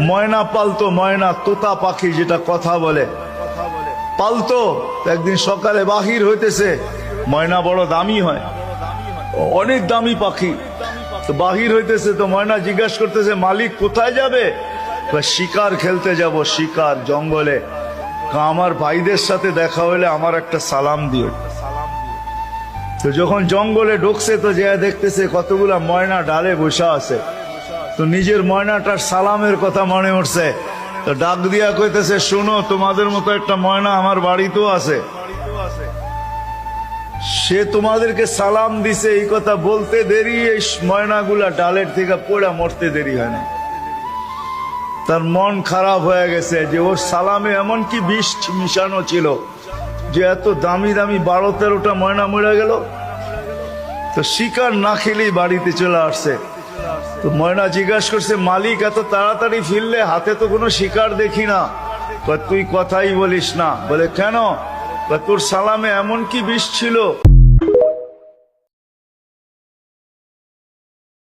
ময়না পালতো, ময়না তোতা পাখি যেটা কথা বলে পালতো। একদিন সকালে বাহির হইতেছে, ময়না বড় দামি হয়, অনেক দামি পাখি। তো বাহির হইতেছে, তো ময়না জিজ্ঞাসা করতেছে মালিক কোথায় যাবে? শিকার খেলতে যাব, শিকার জঙ্গলে। আমার ভাইদের সাথে দেখা হলে আমার একটা সালাম দিও। তো যখন জঙ্গলে ঢুকছে তো যে দেখতেছে কতগুলা ময়না ডালে বসে আছে। তো নিজের ময়নাটার সালামের কথা মনে উঠছে, তো ডাক দিয়া কইতেছে শুনো, তোমাদের মতো একটা ময়না আমার বাড়িতেও আছে, সে তোমাদেরকে সালাম দিছে। এই কথা বলতে দেরি এই ময়নাগুলা ডালের থেকে পড়া মরতে দেরি হয় না। তার মন খারাপ হয়ে গেছে যে ওর সালামে এমন কি বিষ মিশানো ছিল যে এত দামি দামি 12-13টা ময়না মরে গেল। তো শিকার না খেলেই বাড়িতে চলে আসছে। তো ময়না জিজ্ঞাসা করছে মালিক এত তাড়াতাড়ি ফিরলে, হাতে তো কোনো শিকার দেখি না। তুই কথাই বলিস না। বলে কেন? তোর সালামে এমন কি বিষ ছিল